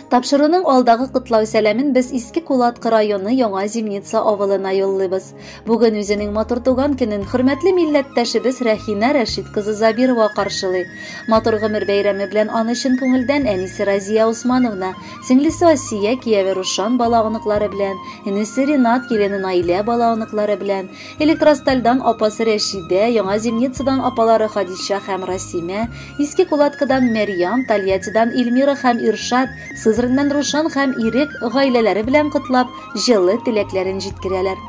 Тапшыруның алдагы кытлау сәламен без Иске Кулатка районы Яңа Зимница авылына юллыйбыз. Бүген үзенең матур туган көнен хөрмәтле милләттәшебез Рәхинә Рәшит кызы Забирова каршылый. Матур гомер бәйрәме белән аны чын күңелдән әнисе Разия Усмановна, сеңлесе Асия, кияве Рушан балагыныклары белән, энесе Ринат, килене Наилә балагыныклары белән, Электростальдан апасы Рәшидә, Яңа Зимницадан апалары Хадиша һәм Расимә, Иске Кулаткадан Мәрьям, Тольяттидан Илмира һәм Иршат, Сызрыннан Рушан һәм Ирек гаиләләре белән котлап, җылы теләкләрен җиткерәләр.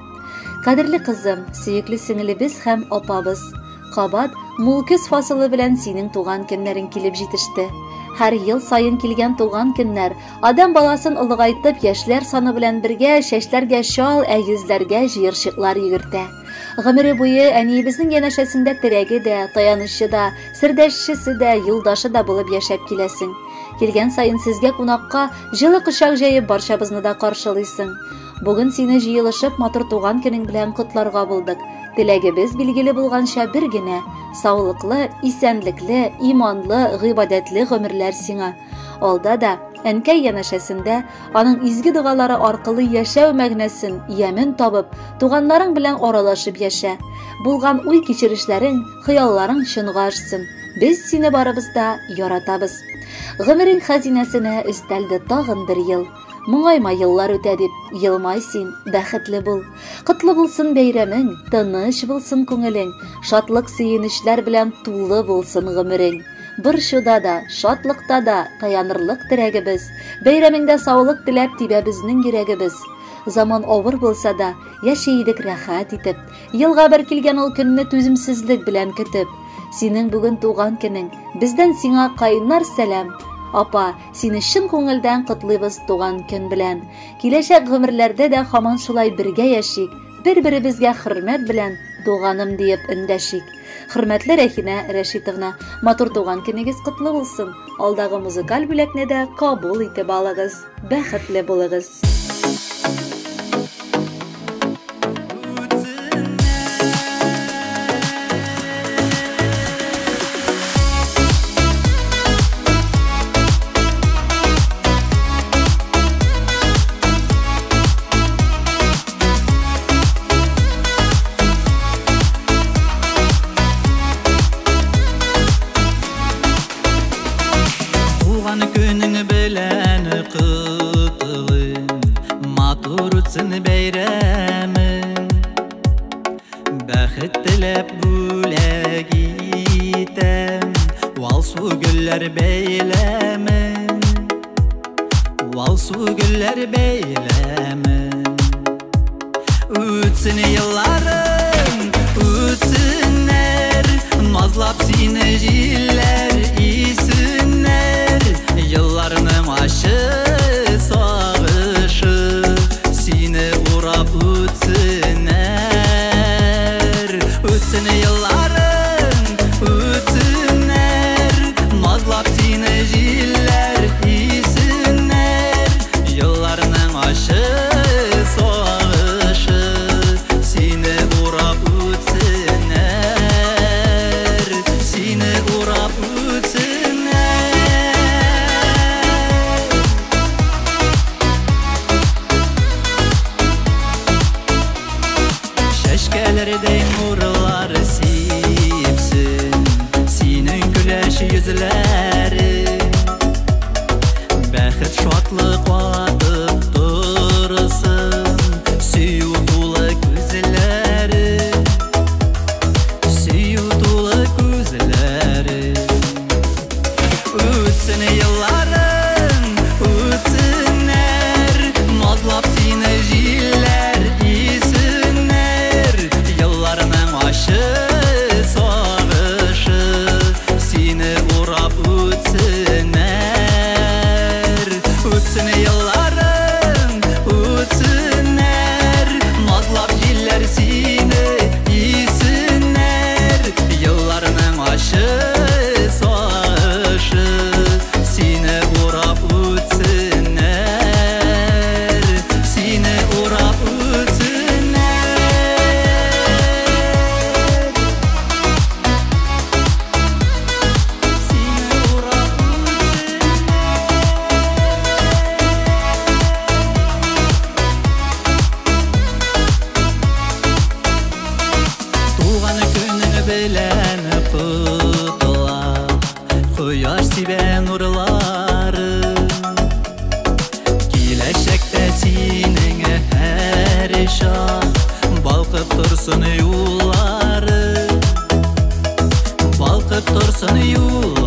Кадерле кызым, сөекле сеңлебез һәм апабыз, кабат мул көз фасылы белән синең туган көннәрең килеп җитеште. Һәр ел сайын килгән туган көннәр адам баласын улыгайтып, яшьләр саны белән бергә чәчләргә шал, йөзләргә җыерчыклар йөгертә. Гомере буе әниебезнең янәшәсендә терәге дә, таянычы да, сердәшчесе дә, юлдашы да булып яшәп киләсең. Килгән сайын сезгә кунакка җылы кочак җәеп барчабызны да каршылыйсың. Бүген сине җыелышып матур туган көнең белән котларга булдык. Теләгебез билгеле булганча бер генә саулыклы, исәнлекле, иманлы, гыйбадәтле гомерләр сиңа. Алда да әнкәй янәшәсендә аның изге дугалары аркылы яшәү мәгънәсен, ямен табып, туганнарың белән аралашып яшә. Булган уй кичерешләрең, хыялларың чынга ашсын. Без сине барыбыз да яратабыз. Гомерең хәзинәсенә өстәлде тагын бер ел. Моңайма еллар үтә дип, елмай син, бәхетле бул. Котлы булсын бәйрәмең, тыныч булсын күңелең, шатлык сөенечләр белән тулы булсын гомерең. Борчуда да, шатлыкта да таянырлык терәгебез, бәйрәмеңдә саулык теләп тибә безнең йөрәгебез. Заман авыр булса да, яшәйдек рәхәт итеп, елга бер килгән ул көнне түземсезлек белән көтеп. Синең бүген туган көнең, бездән сиңа кайнар сәлам. Апа, сине чын күңелдән котлыйбыз туган көн белән. Киләчәк гомерләрдә дә һаман шулай бергә яшик, бер-беребезгә хөрмәт белән туганым диеп эндәшик. Хөрмәтле Рәхинә Рәшитовна, матур туган көнегез котлы булсын. Алдагы музыкаль бүләкне дә кабул итеп алыгыз. Бәхетле булыгыз. Quyosh sibe nurlari Kelajakda sening har ishon balqib tursin yo'llari balqib tursin yo'llari